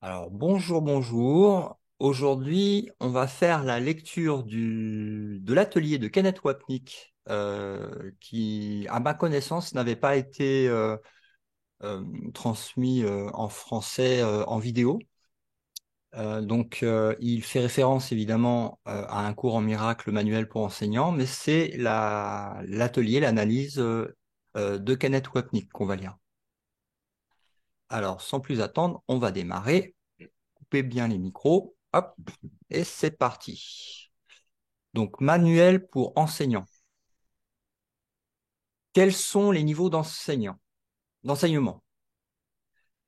Alors, bonjour, bonjour. Aujourd'hui, on va faire la lecture de l'atelier de Kenneth Wapnick, qui, à ma connaissance, n'avait pas été euh, transmis en français en vidéo. Il fait référence évidemment à un cours en miracle manuel pour enseignants, mais c'est l'atelier, l'analyse de Kenneth Wapnick qu'on va lire. Alors, sans plus attendre, on va démarrer. Coupez bien les micros. Hop, et c'est parti. Donc, manuel pour enseignants. Quels sont les niveaux d'enseignement?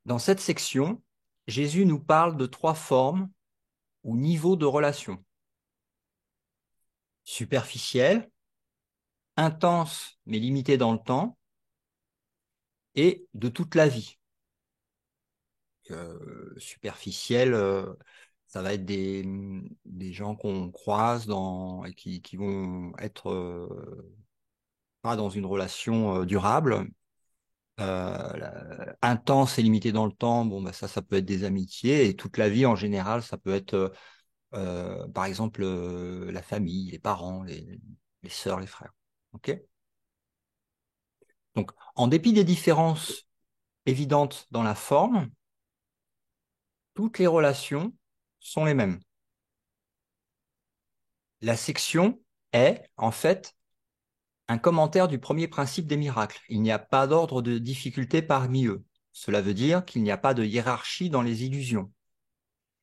Dans cette section, Jésus nous parle de trois formes ou niveaux de relation. Superficielle, intense mais limitée dans le temps, et de toute la vie. Superficielle, ça va être des gens qu'on croise et qui vont être pas dans une relation durable. Intense et limité dans le temps, bon, bah, ça peut être des amitiés, et toute la vie en général, ça peut être, par exemple, la famille, les parents, les sœurs, les frères. Ok? Donc, en dépit des différences évidentes dans la forme, toutes les relations sont les mêmes. La section est, en fait, un commentaire du premier principe des miracles. Il n'y a pas d'ordre de difficulté parmi eux. Cela veut dire qu'il n'y a pas de hiérarchie dans les illusions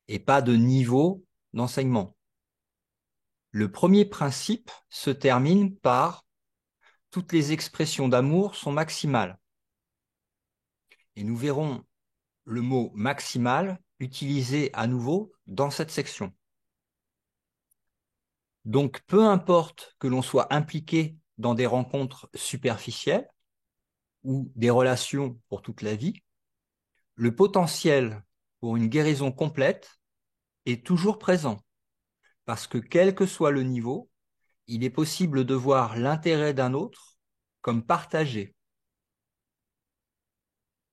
et pas de niveau d'enseignement. Le premier principe se termine par toutes les expressions d'amour sont maximales. Et nous verrons le mot maximal utilisé à nouveau dans cette section. Donc, peu importe que l'on soit impliqué dans des rencontres superficielles ou des relations pour toute la vie, le potentiel pour une guérison complète est toujours présent, parce que quel que soit le niveau, il est possible de voir l'intérêt d'un autre comme partagé.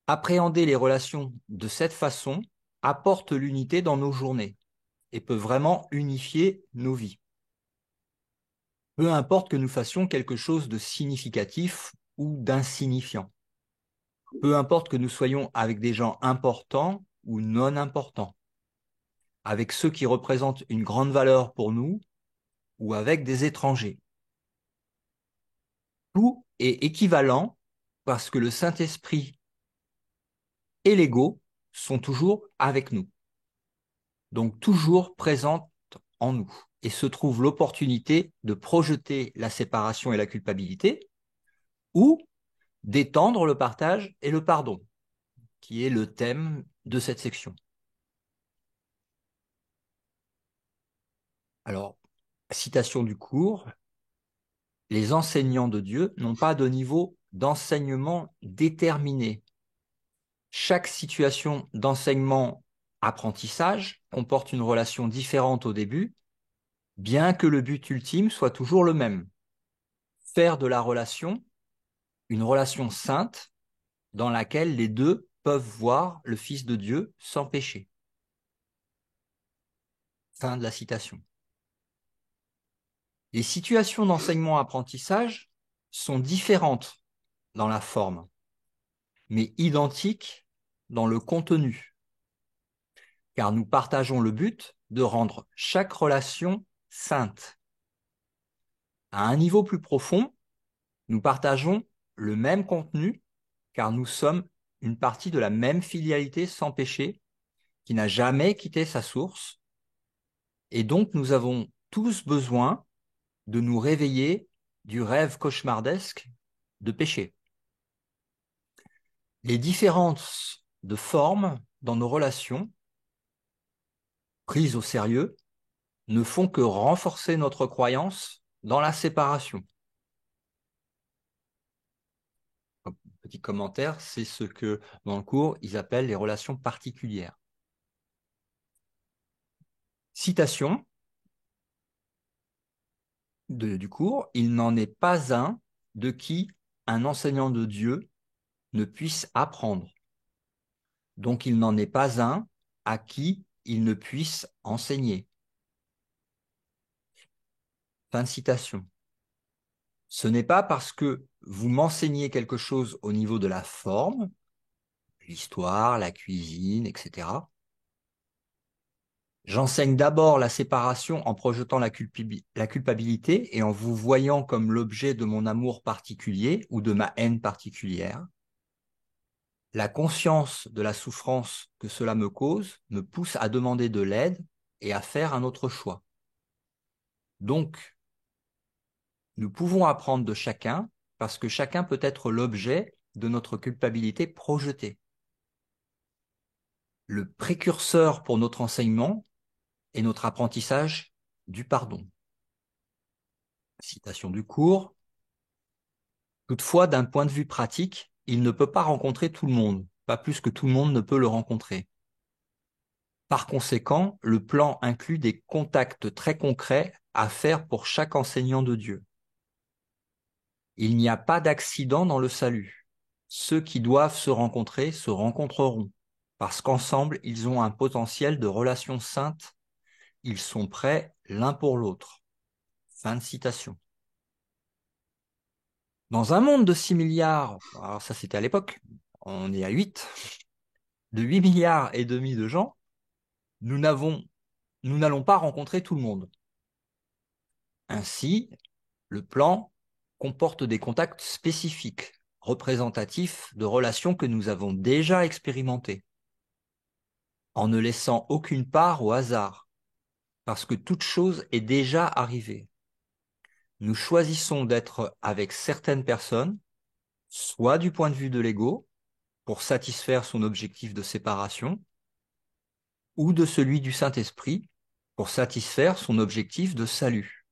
Appréhender les relations de cette façon apporte l'unité dans nos journées et peut vraiment unifier nos vies. Peu importe que nous fassions quelque chose de significatif ou d'insignifiant. Peu importe que nous soyons avec des gens importants ou non importants, avec ceux qui représentent une grande valeur pour nous ou avec des étrangers. Tout est équivalent parce que le Saint-Esprit et l'ego sont toujours avec nous, donc toujours présents en nous. Et se trouve l'opportunité de projeter la séparation et la culpabilité ou d'étendre le partage et le pardon, qui est le thème de cette section. Alors, citation du cours, les enseignants de Dieu n'ont pas de niveau d'enseignement déterminé. Chaque situation d'enseignement-apprentissage comporte une relation différente au début, bien que le but ultime soit toujours le même. Faire de la relation une relation sainte dans laquelle les deux peuvent voir le Fils de Dieu sans péché. Fin de la citation. Les situations d'enseignement-apprentissage sont différentes dans la forme, mais identiques dans le contenu, car nous partageons le but de rendre chaque relation sainte. À un niveau plus profond, nous partageons le même contenu, car nous sommes une partie de la même filialité sans péché qui n'a jamais quitté sa source, et donc nous avons tous besoin de nous réveiller du rêve cauchemardesque de péché. Les différences de forme dans nos relations, prises au sérieux, ne font que renforcer notre croyance dans la séparation. Petit commentaire, c'est ce que dans le cours, ils appellent les relations particulières. Citation du cours, il n'en est pas un de qui un enseignant de Dieu ne puisse apprendre. Donc il n'en est pas un à qui il ne puisse enseigner. Fin de citation. Ce n'est pas parce que vous m'enseignez quelque chose au niveau de la forme, l'histoire, la cuisine, etc. J'enseigne d'abord la séparation en projetant la culpabilité et en vous voyant comme l'objet de mon amour particulier ou de ma haine particulière. La conscience de la souffrance que cela me cause me pousse à demander de l'aide et à faire un autre choix. Donc, nous pouvons apprendre de chacun parce que chacun peut être l'objet de notre culpabilité projetée. Le précurseur pour notre enseignement est notre apprentissage du pardon. Citation du cours. Toutefois, d'un point de vue pratique, il ne peut pas rencontrer tout le monde, pas plus que tout le monde ne peut le rencontrer. Par conséquent, le plan inclut des contacts très concrets à faire pour chaque enseignant de Dieu. Il n'y a pas d'accident dans le salut. Ceux qui doivent se rencontrer se rencontreront, parce qu'ensemble, ils ont un potentiel de relation sainte. Ils sont prêts l'un pour l'autre. Fin de citation. Dans un monde de 6 milliards, alors ça c'était à l'époque, on est à 8, de 8 milliards et demi de gens, nous n'allons pas rencontrer tout le monde. Ainsi, le plan comporte des contacts spécifiques, représentatifs de relations que nous avons déjà expérimentées, en ne laissant aucune part au hasard, parce que toute chose est déjà arrivée. Nous choisissons d'être avec certaines personnes, soit du point de vue de l'ego, pour satisfaire son objectif de séparation, ou de celui du Saint-Esprit, pour satisfaire son objectif de salut.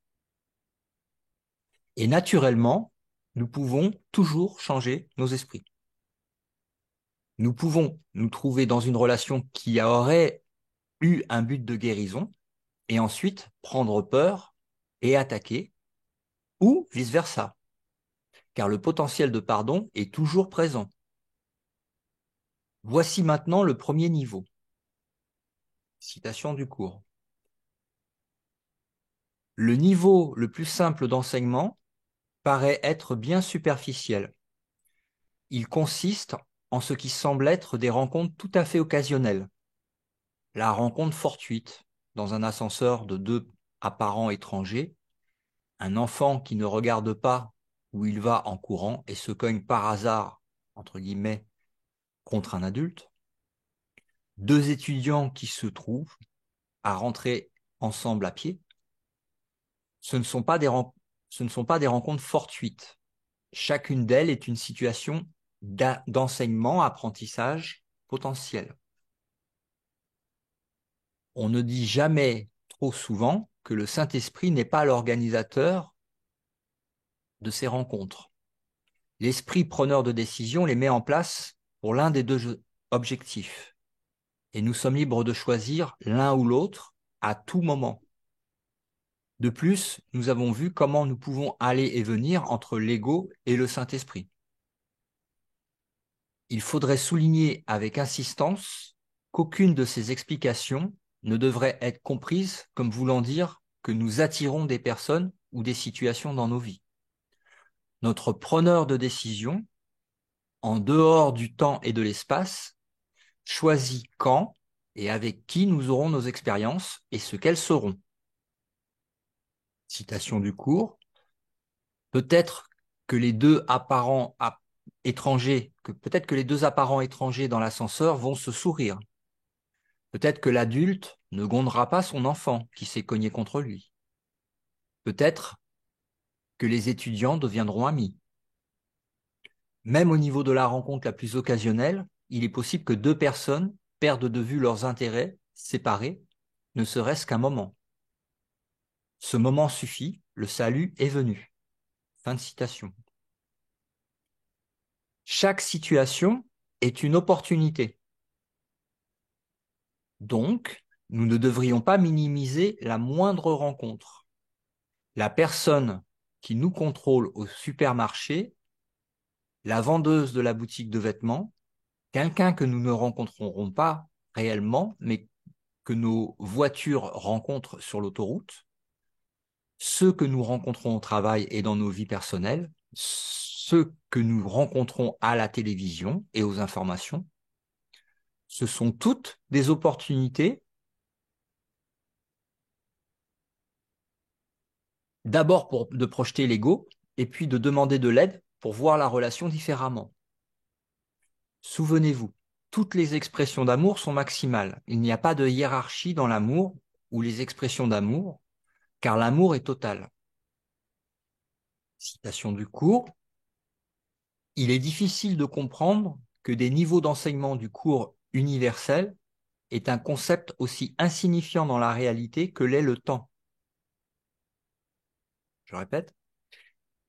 Et naturellement, nous pouvons toujours changer nos esprits. Nous pouvons nous trouver dans une relation qui aurait eu un but de guérison et ensuite prendre peur et attaquer, ou vice-versa, car le potentiel de pardon est toujours présent. Voici maintenant le premier niveau. Citation du cours. Le niveau le plus simple d'enseignement paraît être bien superficiel. Il consiste en ce qui semble être des rencontres tout à fait occasionnelles. La rencontre fortuite dans un ascenseur de deux apparents étrangers, un enfant qui ne regarde pas où il va en courant et se cogne par hasard, entre guillemets, contre un adulte, deux étudiants qui se trouvent à rentrer ensemble à pied. Ce ne sont pas des rencontres fortuites. Chacune d'elles est une situation d'enseignement, apprentissage potentiel. On ne dit jamais trop souvent que le Saint-Esprit n'est pas l'organisateur de ces rencontres. L'esprit preneur de décision les met en place pour l'un des deux objectifs. Et nous sommes libres de choisir l'un ou l'autre à tout moment. De plus, nous avons vu comment nous pouvons aller et venir entre l'ego et le Saint-Esprit. Il faudrait souligner avec insistance qu'aucune de ces explications ne devrait être comprise comme voulant dire que nous attirons des personnes ou des situations dans nos vies. Notre preneur de décision, en dehors du temps et de l'espace, choisit quand et avec qui nous aurons nos expériences et ce qu'elles seront. Citation du cours. Peut-être que les deux apparents étrangers dans l'ascenseur vont se sourire. Peut-être que l'adulte ne gondera pas son enfant qui s'est cogné contre lui. Peut-être que les étudiants deviendront amis. Même au niveau de la rencontre la plus occasionnelle, il est possible que deux personnes perdent de vue leurs intérêts séparés, ne serait-ce qu'un moment. Ce moment suffit, le salut est venu. Fin de citation. Chaque situation est une opportunité. Donc, nous ne devrions pas minimiser la moindre rencontre. La personne qui nous contrôle au supermarché, la vendeuse de la boutique de vêtements, quelqu'un que nous ne rencontrerons pas réellement, mais que nos voitures rencontrent sur l'autoroute, ceux que nous rencontrons au travail et dans nos vies personnelles, ceux que nous rencontrons à la télévision et aux informations, ce sont toutes des opportunités d'abord de projeter l'ego et puis de demander de l'aide pour voir la relation différemment. Souvenez-vous, toutes les expressions d'amour sont maximales. Il n'y a pas de hiérarchie dans l'amour ou les expressions d'amour, car l'amour est total. Citation du cours. Il est difficile de comprendre que des niveaux d'enseignement du cours universel est un concept aussi insignifiant dans la réalité que l'est le temps. Je répète,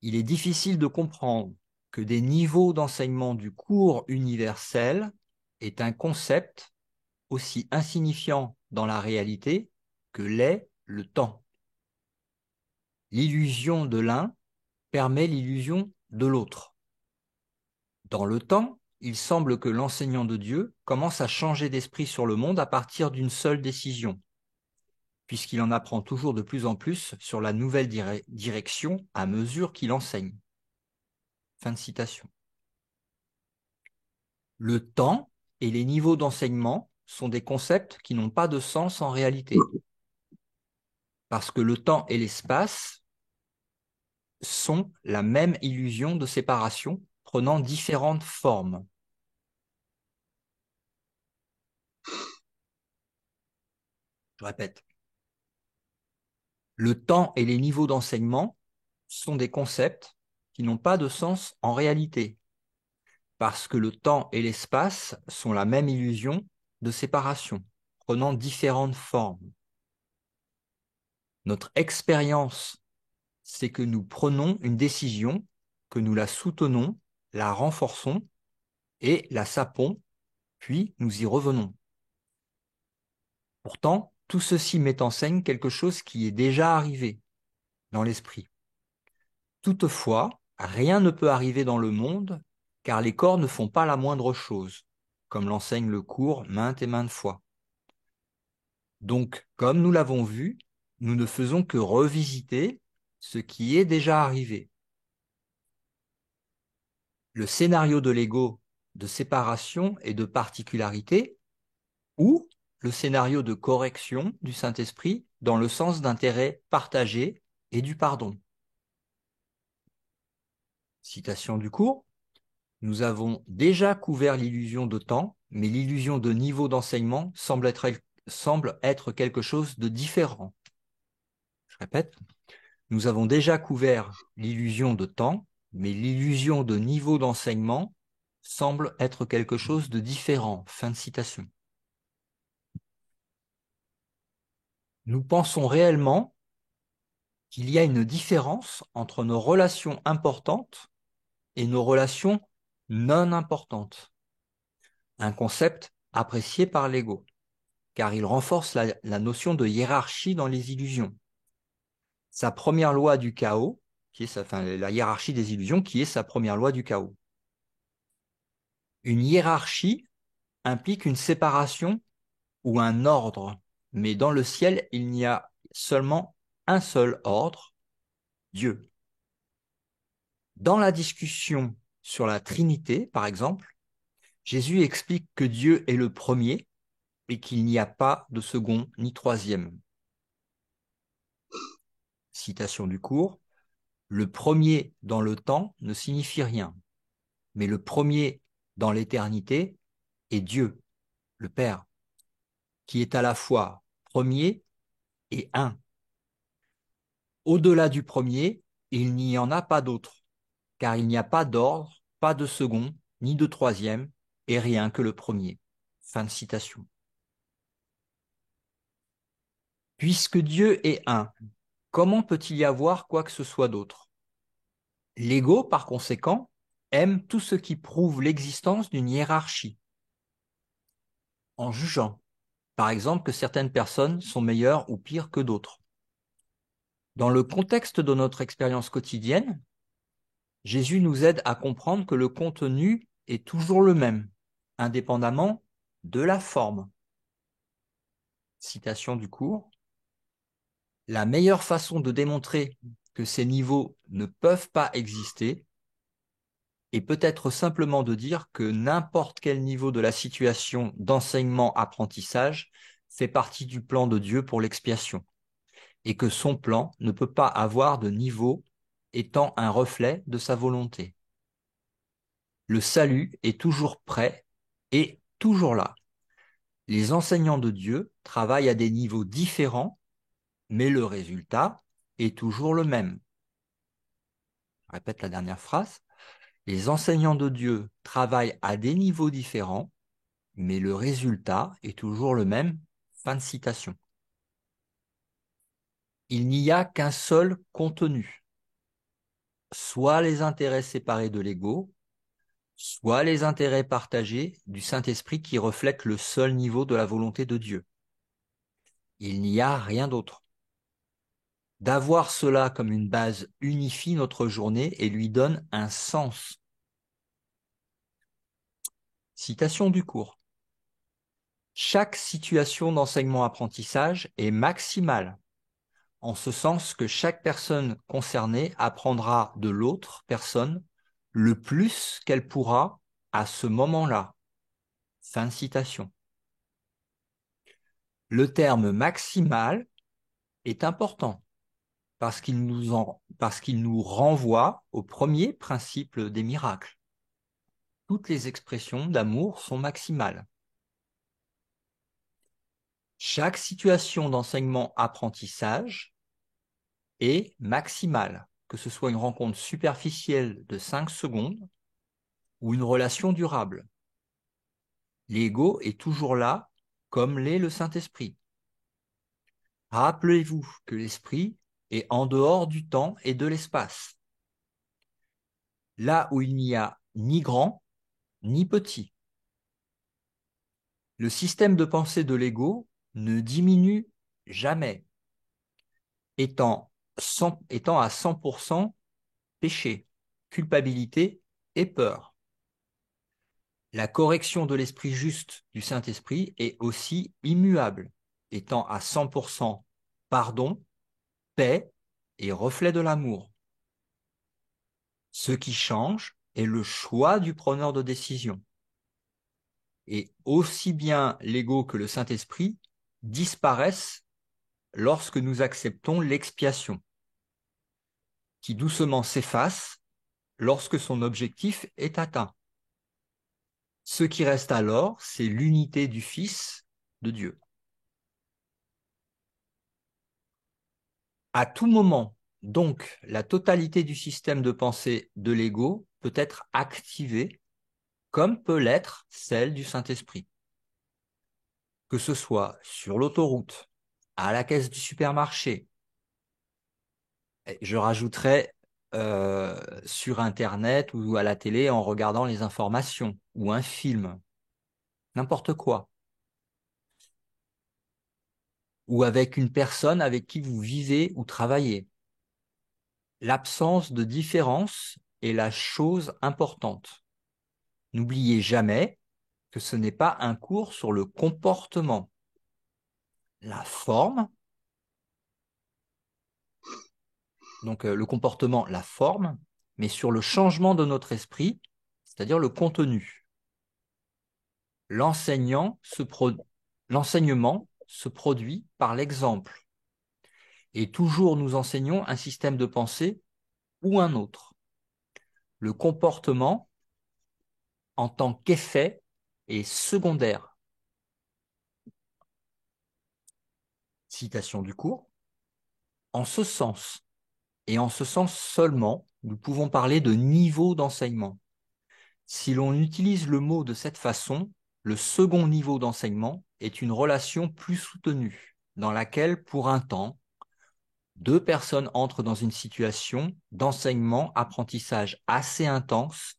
il est difficile de comprendre que des niveaux d'enseignement du cours universel est un concept aussi insignifiant dans la réalité que l'est le temps. L'illusion de l'un permet l'illusion de l'autre. Dans le temps, il semble que l'enseignant de Dieu commence à changer d'esprit sur le monde à partir d'une seule décision, puisqu'il en apprend toujours de plus en plus sur la nouvelle direction à mesure qu'il enseigne. Fin de citation. Le temps et les niveaux d'enseignement sont des concepts qui n'ont pas de sens en réalité, parce que le temps et l'espace sont la même illusion de séparation prenant différentes formes. Je répète. Le temps et les niveaux d'enseignement sont des concepts qui n'ont pas de sens en réalité, parce que le temps et l'espace sont la même illusion de séparation, prenant différentes formes. Notre expérience, c'est que nous prenons une décision, que nous la soutenons, la renforçons et la sapons, puis nous y revenons. Pourtant, tout ceci met en scène quelque chose qui est déjà arrivé dans l'esprit. Toutefois, rien ne peut arriver dans le monde, car les corps ne font pas la moindre chose, comme l'enseigne le cours maintes et maintes fois. Donc, comme nous l'avons vu, nous ne faisons que revisiter ce qui est déjà arrivé. Le scénario de l'ego de séparation et de particularité, ou le scénario de correction du Saint-Esprit dans le sens d'intérêt partagé et du pardon. Citation du cours. Nous avons déjà couvert l'illusion de temps, mais l'illusion de niveau d'enseignement semble être quelque chose de différent. Je répète, nous avons déjà couvert l'illusion de temps, mais l'illusion de niveau d'enseignement semble être quelque chose de différent. Fin de citation. Nous pensons réellement qu'il y a une différence entre nos relations importantes et nos relations non importantes. Un concept apprécié par l'ego, car il renforce la notion de hiérarchie dans les illusions. Sa première loi du chaos, la hiérarchie des illusions, qui est sa première loi du chaos. Une hiérarchie implique une séparation ou un ordre, mais dans le ciel, il n'y a seulement un seul ordre, Dieu. Dans la discussion sur la Trinité, par exemple, Jésus explique que Dieu est le premier et qu'il n'y a pas de second ni troisième. Citation du cours. Le premier dans le temps ne signifie rien, mais le premier dans l'éternité est Dieu, le Père, qui est à la fois premier et un. Au-delà du premier, il n'y en a pas d'autre, car il n'y a pas d'ordre, pas de second, ni de troisième, et rien que le premier. Fin de citation. Puisque Dieu est un, comment peut-il y avoir quoi que ce soit d'autre? L'ego, par conséquent, aime tout ce qui prouve l'existence d'une hiérarchie, en jugeant, par exemple, que certaines personnes sont meilleures ou pires que d'autres. Dans le contexte de notre expérience quotidienne, Jésus nous aide à comprendre que le contenu est toujours le même, indépendamment de la forme. Citation du cours. La meilleure façon de démontrer que ces niveaux ne peuvent pas exister est peut-être simplement de dire que n'importe quel niveau de la situation d'enseignement-apprentissage fait partie du plan de Dieu pour l'expiation, et que son plan ne peut pas avoir de niveau étant un reflet de sa volonté. Le salut est toujours prêt et toujours là. Les enseignants de Dieu travaillent à des niveaux différents, mais le résultat est toujours le même. Je répète la dernière phrase. Les enseignants de Dieu travaillent à des niveaux différents, mais le résultat est toujours le même. Fin de citation. Il n'y a qu'un seul contenu, soit les intérêts séparés de l'ego, soit les intérêts partagés du Saint-Esprit qui reflètent le seul niveau de la volonté de Dieu. Il n'y a rien d'autre. D'avoir cela comme une base unifie notre journée et lui donne un sens. Citation du cours. Chaque situation d'enseignement-apprentissage est maximale, en ce sens que chaque personne concernée apprendra de l'autre personne le plus qu'elle pourra à ce moment-là. Fin de citation. Le terme maximal est important parce qu'il nous renvoie au premier principe des miracles. Toutes les expressions d'amour sont maximales. Chaque situation d'enseignement-apprentissage est maximale, que ce soit une rencontre superficielle de 5 secondes ou une relation durable. L'ego est toujours là, comme l'est le Saint-Esprit. Rappelez-vous que l'Esprit est en dehors du temps et de l'espace, là où il n'y a ni grand ni petit. Le système de pensée de l'ego ne diminue jamais, étant à 100% péché, culpabilité et peur. La correction de l'esprit juste du Saint-Esprit est aussi immuable, étant à 100% pardon, paix et reflet de l'amour. Ce qui change est le choix du preneur de décision. Et aussi bien l'ego que le Saint-Esprit disparaissent lorsque nous acceptons l'expiation, qui doucement s'efface lorsque son objectif est atteint. Ce qui reste alors, c'est l'unité du Fils de Dieu. À tout moment, donc, la totalité du système de pensée de l'ego peut être activée, comme peut l'être celle du Saint-Esprit. Que ce soit sur l'autoroute, à la caisse du supermarché, je rajouterais sur Internet ou à la télé en regardant les informations ou un film, n'importe quoi. Ou avec une personne avec qui vous vivez ou travaillez. L'absence de différence est la chose importante. N'oubliez jamais que ce n'est pas un cours sur le comportement. La forme, donc le comportement, la forme, mais sur le changement de notre esprit, c'est-à-dire le contenu. L'enseignement se produit par l'exemple. Et toujours nous enseignons un système de pensée ou un autre. Le comportement, en tant qu'effet, est secondaire. Citation du cours. En ce sens, et en ce sens seulement, nous pouvons parler de niveau d'enseignement. Si l'on utilise le mot de cette façon, le second niveau d'enseignement est une relation plus soutenue, dans laquelle, pour un temps, deux personnes entrent dans une situation d'enseignement-apprentissage assez intense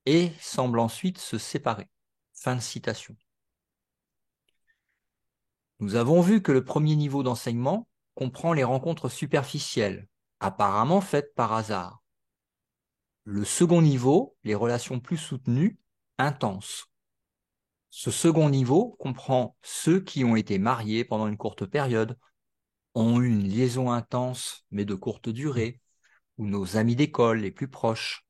et semblent ensuite se séparer. Fin de citation. Nous avons vu que le premier niveau d'enseignement comprend les rencontres superficielles, apparemment faites par hasard. Le second niveau, les relations plus soutenues, intenses. Ce second niveau comprend ceux qui ont été mariés pendant une courte période, ont eu une liaison intense mais de courte durée, ou nos amis d'école les plus proches,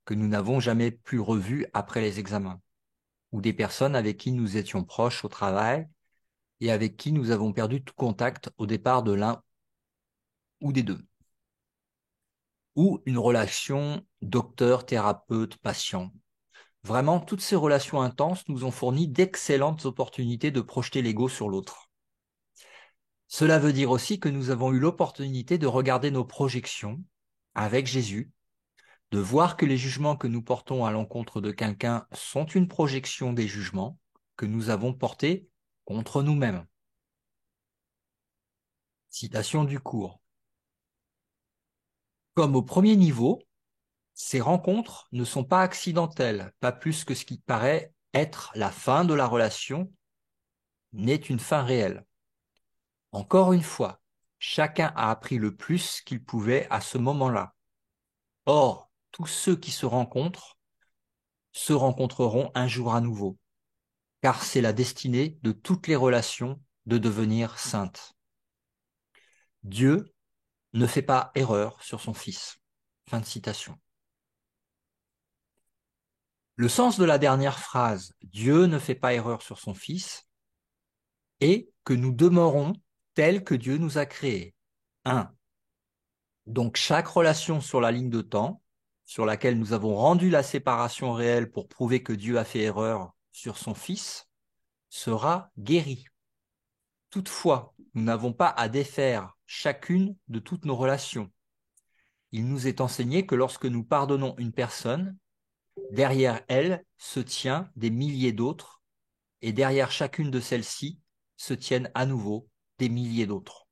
que nous n'avons jamais plus revus après les examens, ou des personnes avec qui nous étions proches au travail et avec qui nous avons perdu tout contact au départ de l'un ou des deux, ou une relation docteur-thérapeute-patient. Vraiment, toutes ces relations intenses nous ont fourni d'excellentes opportunités de projeter l'ego sur l'autre. Cela veut dire aussi que nous avons eu l'opportunité de regarder nos projections avec Jésus, de voir que les jugements que nous portons à l'encontre de quelqu'un sont une projection des jugements que nous avons portés contre nous-mêmes. Citation du cours. Comme au premier niveau, ces rencontres ne sont pas accidentelles, pas plus que ce qui paraît être la fin de la relation n'est une fin réelle. Encore une fois, chacun a appris le plus qu'il pouvait à ce moment-là. Or, tous ceux qui se rencontrent se rencontreront un jour à nouveau, car c'est la destinée de toutes les relations de devenir saintes. Dieu ne fait pas erreur sur son Fils. Fin de citation. Le sens de la dernière phrase, Dieu ne fait pas erreur sur son Fils, est que nous demeurons tels que Dieu nous a créés. 1. Donc chaque relation sur la ligne de temps, sur laquelle nous avons rendu la séparation réelle pour prouver que Dieu a fait erreur sur son Fils, sera guérie. Toutefois, nous n'avons pas à défaire chacune de toutes nos relations. Il nous est enseigné que lorsque nous pardonnons une personne, derrière elle se tient des milliers d'autres, et derrière chacune de celles-ci se tiennent à nouveau des milliers d'autres.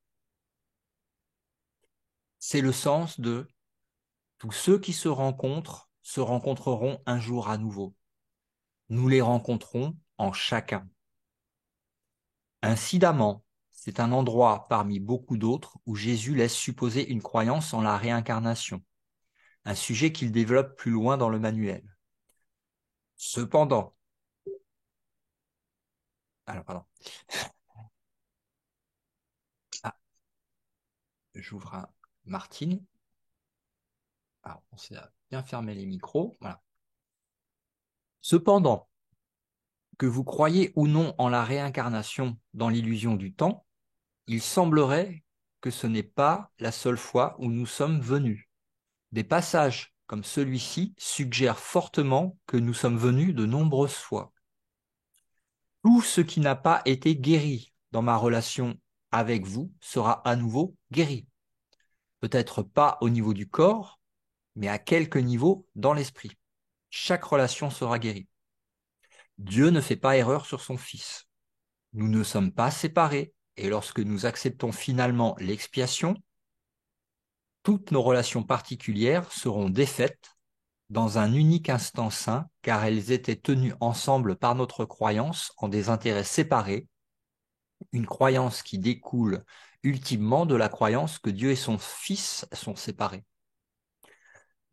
C'est le sens de tous ceux qui se rencontrent se rencontreront un jour à nouveau. Nous les rencontrons en chacun. Incidemment, c'est un endroit parmi beaucoup d'autres où Jésus laisse supposer une croyance en la réincarnation, un sujet qu'il développe plus loin dans le manuel. Cependant, alors pardon, ah, j'ouvre un Martine. Alors, on s'est bien fermé les micros. Voilà. Cependant, que vous croyez ou non en la réincarnation dans l'illusion du temps, il semblerait que ce n'est pas la seule fois où nous sommes venus. Des passages comme celui-ci suggèrent fortement que nous sommes venus de nombreuses fois. Tout ce qui n'a pas été guéri dans ma relation avec vous sera à nouveau guéri. Peut-être pas au niveau du corps, mais à quelque niveau dans l'esprit. Chaque relation sera guérie. Dieu ne fait pas erreur sur son Fils. Nous ne sommes pas séparés, et lorsque nous acceptons finalement l'expiation, toutes nos relations particulières seront défaites dans un unique instant saint, car elles étaient tenues ensemble par notre croyance en des intérêts séparés, une croyance qui découle ultimement de la croyance que Dieu et son Fils sont séparés.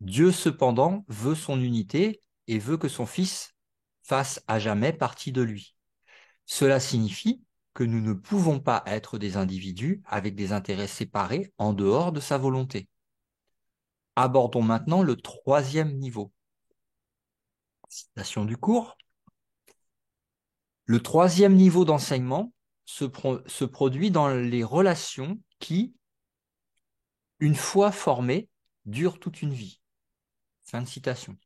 Dieu cependant veut son unité et veut que son Fils fasse à jamais partie de lui. Cela signifie que nous ne pouvons pas être des individus avec des intérêts séparés en dehors de sa volonté. Abordons maintenant le troisième niveau. Citation du cours. Le troisième niveau d'enseignement se produit dans les relations qui, une fois formées, durent toute une vie. Fin de citation.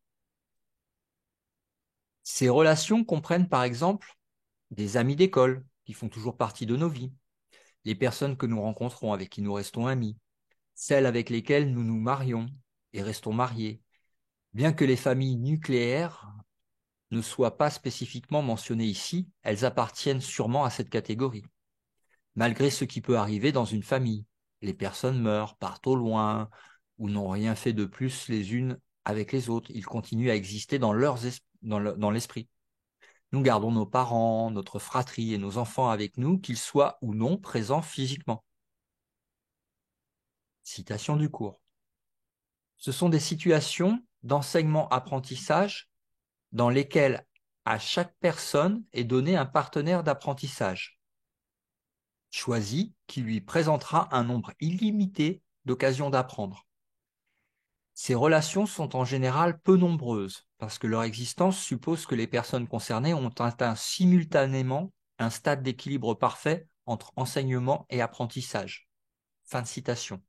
Ces relations comprennent par exemple des amis d'école qui font toujours partie de nos vies, les personnes que nous rencontrons avec qui nous restons amis, celles avec lesquelles nous nous marions et restons mariés. Bien que les familles nucléaires ne soient pas spécifiquement mentionnées ici, elles appartiennent sûrement à cette catégorie. Malgré ce qui peut arriver dans une famille, les personnes meurent, partent au loin ou n'ont rien fait de plus les unes avec les autres. Ils continuent à exister dans l'esprit. Nous gardons nos parents, notre fratrie et nos enfants avec nous, qu'ils soient ou non présents physiquement. Citation du cours. Ce sont des situations d'enseignement-apprentissage dans lesquelles à chaque personne est donné un partenaire d'apprentissage choisi qui lui présentera un nombre illimité d'occasions d'apprendre. Ces relations sont en général peu nombreuses parce que leur existence suppose que les personnes concernées ont atteint simultanément un stade d'équilibre parfait entre enseignement et apprentissage. Fin de citation.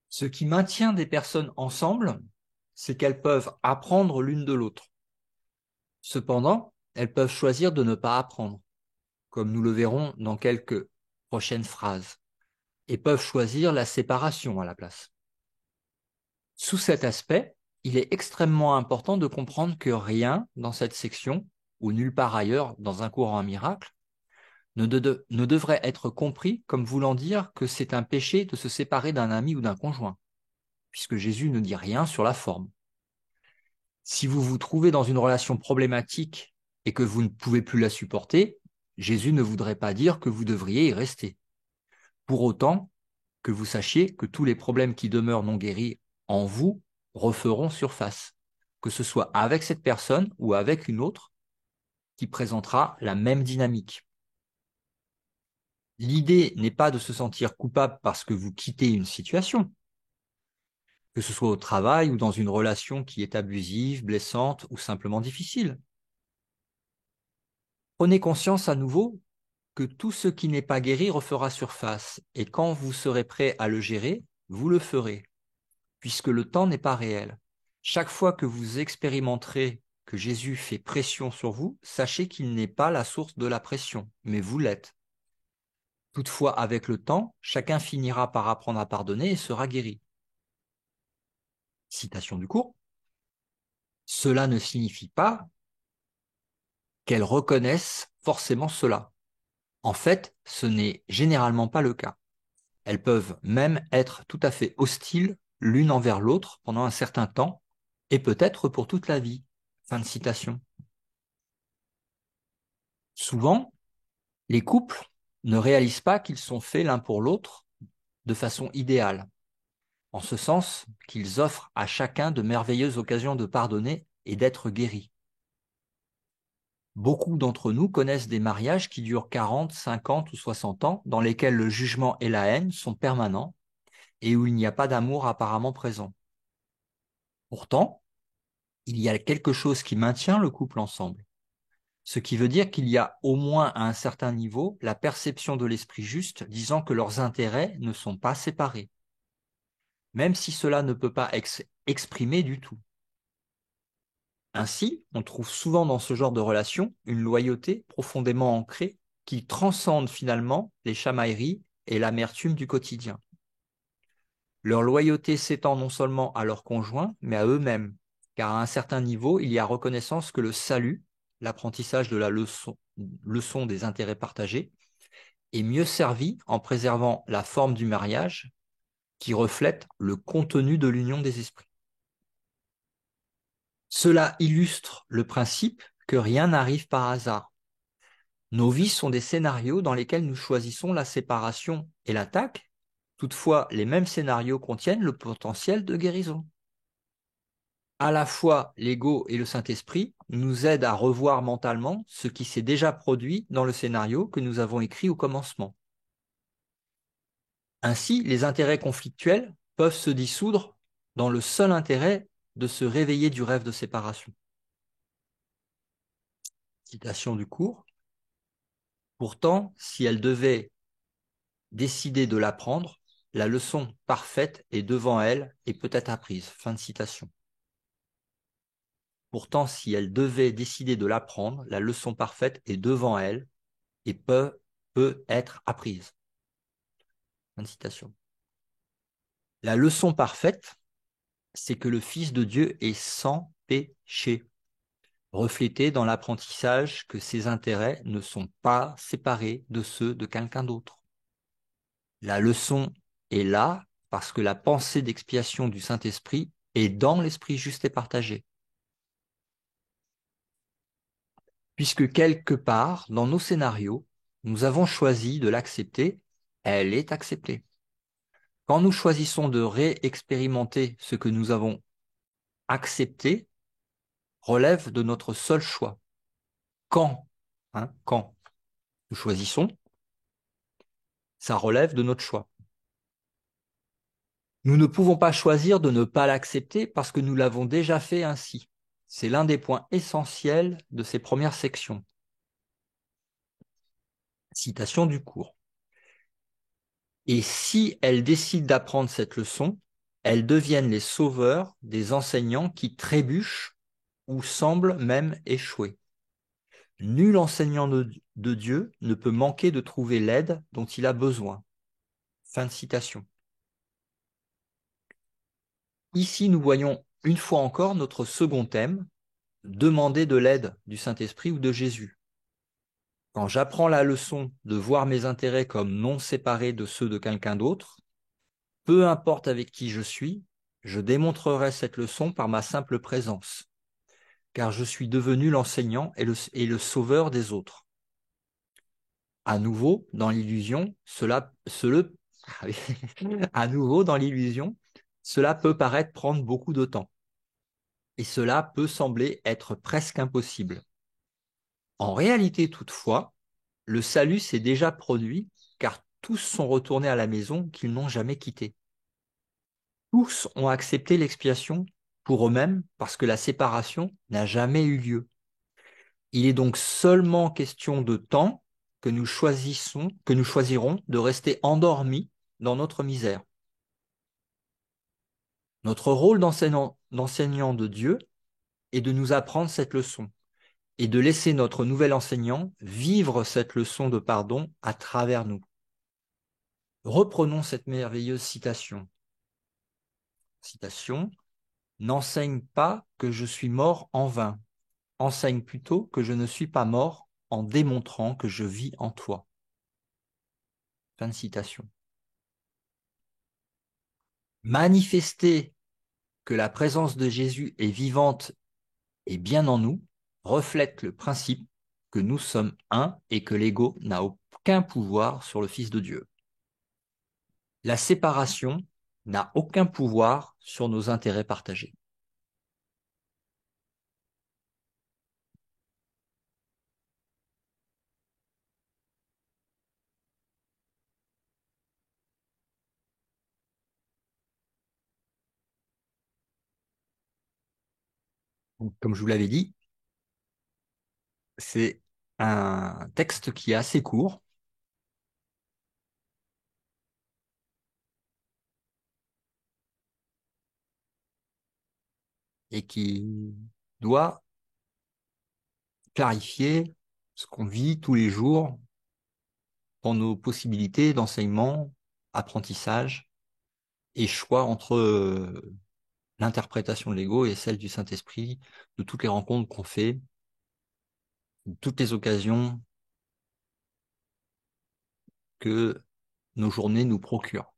Ce qui maintient des personnes ensemble, c'est qu'elles peuvent apprendre l'une de l'autre. Cependant, elles peuvent choisir de ne pas apprendre, comme nous le verrons dans quelques prochaines phrases, et peuvent choisir la séparation à la place. Sous cet aspect, il est extrêmement important de comprendre que rien dans cette section, ou nulle part ailleurs dans un cours en miracle, ne devrait être compris comme voulant dire que c'est un péché de se séparer d'un ami ou d'un conjoint, puisque Jésus ne dit rien sur la forme. Si vous vous trouvez dans une relation problématique et que vous ne pouvez plus la supporter, Jésus ne voudrait pas dire que vous devriez y rester. Pour autant, que vous sachiez que tous les problèmes qui demeurent non guéris en vous referont surface, que ce soit avec cette personne ou avec une autre qui présentera la même dynamique. L'idée n'est pas de se sentir coupable parce que vous quittez une situation, que ce soit au travail ou dans une relation qui est abusive, blessante ou simplement difficile. Prenez conscience à nouveau que tout ce qui n'est pas guéri refera surface, et quand vous serez prêt à le gérer, vous le ferez, puisque le temps n'est pas réel. Chaque fois que vous expérimenterez que Jésus fait pression sur vous, sachez qu'il n'est pas la source de la pression, mais vous l'êtes. Toutefois, avec le temps, chacun finira par apprendre à pardonner et sera guéri. Citation du cours. Cela ne signifie pas qu'elles reconnaissent forcément cela. En fait, ce n'est généralement pas le cas. Elles peuvent même être tout à fait hostiles l'une envers l'autre pendant un certain temps, et peut-être pour toute la vie. Fin de citation. Souvent, les couples ne réalisent pas qu'ils sont faits l'un pour l'autre de façon idéale, en ce sens qu'ils offrent à chacun de merveilleuses occasions de pardonner et d'être guéris. Beaucoup d'entre nous connaissent des mariages qui durent 40, 50 ou 60 ans, dans lesquels le jugement et la haine sont permanents et où il n'y a pas d'amour apparemment présent. Pourtant, il y a quelque chose qui maintient le couple ensemble. Ce qui veut dire qu'il y a au moins à un certain niveau la perception de l'esprit juste disant que leurs intérêts ne sont pas séparés, même si cela ne peut pas être exprimé du tout. Ainsi, on trouve souvent dans ce genre de relation une loyauté profondément ancrée qui transcende finalement les chamailleries et l'amertume du quotidien. Leur loyauté s'étend non seulement à leurs conjoints, mais à eux-mêmes, car à un certain niveau, il y a reconnaissance que le salut, l'apprentissage de la leçon des intérêts partagés, est mieux servi en préservant la forme du mariage qui reflète le contenu de l'union des esprits. Cela illustre le principe que rien n'arrive par hasard. Nos vies sont des scénarios dans lesquels nous choisissons la séparation et l'attaque. Toutefois, les mêmes scénarios contiennent le potentiel de guérison. À la fois, l'ego et le Saint-Esprit nous aident à revoir mentalement ce qui s'est déjà produit dans le scénario que nous avons écrit au commencement. Ainsi, les intérêts conflictuels peuvent se dissoudre dans le seul intérêt de se réveiller du rêve de séparation. Citation du cours. Pourtant, si elle devait décider de l'apprendre, la leçon parfaite est devant elle et peut être apprise. Fin de citation. Pourtant, si elle devait décider de l'apprendre, la leçon parfaite est devant elle et peut être apprise. Fin de citation. La leçon parfaite, c'est que le Fils de Dieu est sans péché, reflété dans l'apprentissage que ses intérêts ne sont pas séparés de ceux de quelqu'un d'autre. La leçon est là parce que la pensée d'expiation du Saint-Esprit est dans l'esprit juste et partagé. Puisque quelque part, dans nos scénarios, nous avons choisi de l'accepter, elle est acceptée. Quand nous choisissons de réexpérimenter ce que nous avons accepté, relève de notre seul choix. Quand, quand nous choisissons, ça relève de notre choix. Nous ne pouvons pas choisir de ne pas l'accepter parce que nous l'avons déjà fait ainsi. C'est l'un des points essentiels de ces premières sections. Citation du cours. Et si elles décident d'apprendre cette leçon, elles deviennent les sauveurs des enseignants qui trébuchent ou semblent même échouer. Nul enseignant de Dieu ne peut manquer de trouver l'aide dont il a besoin. Fin de citation. Ici, nous voyons une fois encore notre second thème, demander de l'aide du Saint-Esprit ou de Jésus. Quand j'apprends la leçon de voir mes intérêts comme non séparés de ceux de quelqu'un d'autre, peu importe avec qui je suis, je démontrerai cette leçon par ma simple présence, car je suis devenu l'enseignant et le sauveur des autres. À nouveau, dans l'illusion, à nouveau, dans l'illusion, cela peut paraître prendre beaucoup de temps, et cela peut sembler être presque impossible. En réalité, toutefois, le salut s'est déjà produit, car tous sont retournés à la maison qu'ils n'ont jamais quittée. Tous ont accepté l'expiation pour eux-mêmes parce que la séparation n'a jamais eu lieu. Il est donc seulement question de temps que nous choisirons de rester endormis dans notre misère. Notre rôle d'enseignant de Dieu est de nous apprendre cette leçon et de laisser notre nouvel enseignant vivre cette leçon de pardon à travers nous. Reprenons cette merveilleuse citation. Citation. N'enseigne pas que je suis mort en vain. Enseigne plutôt que je ne suis pas mort en démontrant que je vis en toi. Fin de citation. Manifester que la présence de Jésus est vivante et bien en nous reflète le principe que nous sommes un et que l'ego n'a aucun pouvoir sur le Fils de Dieu. La séparation n'a aucun pouvoir sur nos intérêts partagés. Donc, comme je vous l'avais dit, c'est un texte qui est assez court et qui doit clarifier ce qu'on vit tous les jours dans nos possibilités d'enseignement, apprentissage et choix entre l'interprétation de l'ego et celle du Saint-Esprit, de toutes les rencontres qu'on fait, de toutes les occasions que nos journées nous procurent.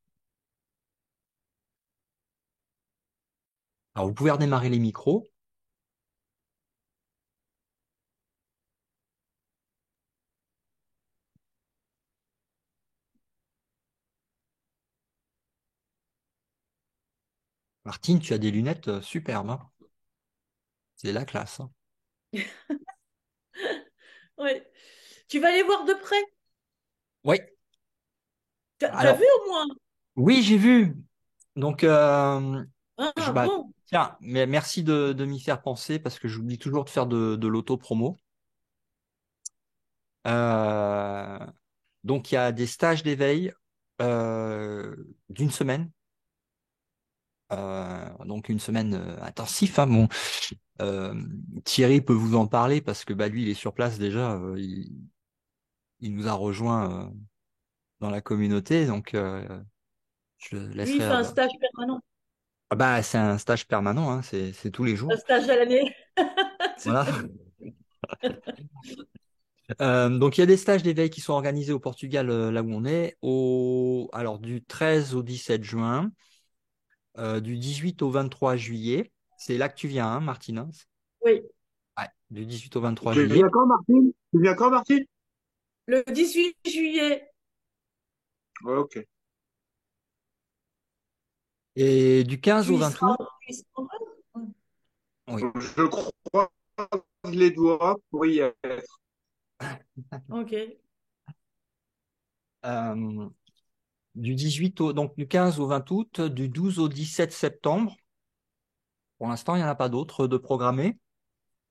Alors, vous pouvez redémarrer les micros. Martine, tu as des lunettes superbes, hein. C'est la classe, hein. Ouais. Tu vas les voir de près? Oui, T'as vu alors, au moins? oui, j'ai vu. Donc, Ah bah, bon? tiens, mais merci de m'y faire penser parce que j'oublie toujours de faire de l'auto-promo. Euh, donc, il y a des stages d'éveil euh, d'une semaine. Donc, une semaine intensif, hein. Bon, euh, Thierry peut vous en parler parce que bah, lui, il est sur place déjà. Il nous a rejoint dans la communauté. Donc, je Lui, il laisserai. fait un stage permanent. Ah bah, c'est un stage permanent, hein, c'est tous les Un jours. stage à l'année. C'est Voilà. tout. Donc, il y a des stages d'éveil qui sont organisés au Portugal, là où on est, alors, du 13 au 17 juin, du 18 au 23 juillet. C'est là que tu viens, hein, Martine, hein. Oui. Ouais, du 18 au 23 Tu juillet. viens quand, Martine? Tu viens quand, Martine? Le 18 juillet. Ouais, ok. Et du 15 au Tu y seras. 28, Tu y seras. Oui. Je croise les doigts pour y être. Ok. Euh, donc du 15 au 20 août, du 12 au 17 septembre. Pour l'instant, il n'y en a pas d'autres de programmés.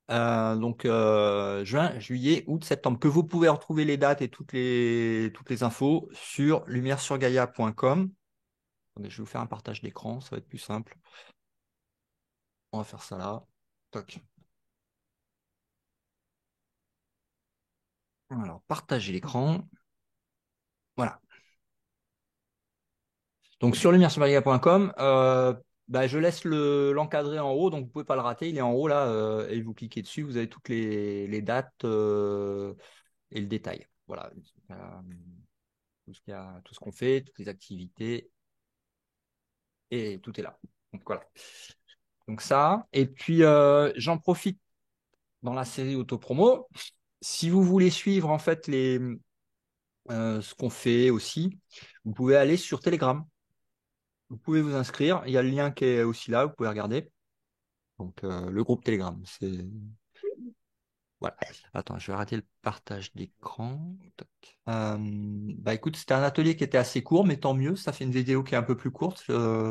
Donc juin, juillet, août, septembre, que vous pouvez retrouver les dates et toutes les infos sur lumieresurgaia.com. Attendez, je vais vous faire un partage d'écran, ça va être plus simple. On va faire ça là. Toc. Alors, partager l'écran. Voilà. Donc sur lumieresurgaia.com, je laisse l'encadré en haut, donc vous pouvez pas le rater, il est en haut là, et vous cliquez dessus, vous avez toutes les dates et le détail. Voilà. Tout ce qu'on fait, toutes les activités, et tout est là. Donc voilà. Donc ça, et puis j'en profite dans la série autopromo. Si vous voulez suivre en fait ce qu'on fait aussi, vous pouvez aller sur Telegram. Vous pouvez vous inscrire. Il y a le lien qui est aussi là, vous pouvez regarder. Donc le groupe Telegram, c'est voilà. Attends, je vais arrêter le partage d'écran. Tac. Écoute, c'était un atelier qui était assez court, mais tant mieux. Ça fait une vidéo qui est un peu plus courte.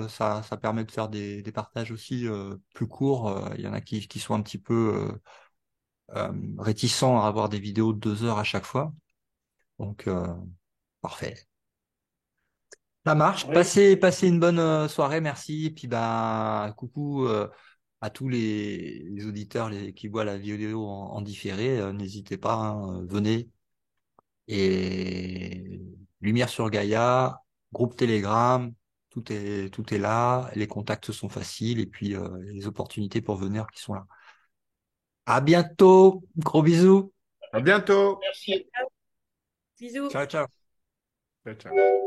Ça permet de faire des partages aussi plus courts. Il y en a qui sont un petit peu réticents à avoir des vidéos de 2 heures à chaque fois. Donc parfait. Ça marche. Oui. Passez une bonne soirée, merci. Et puis coucou à tous les auditeurs qui voient la vidéo en différé. N'hésitez pas, hein, venez. Et Lumière sur Gaïa, groupe Telegram, tout est là. Les contacts sont faciles et puis les opportunités pour venir qui sont là. À bientôt. Gros bisous. À bientôt. Merci. Bisous. Ciao, ciao. Ciao, ciao.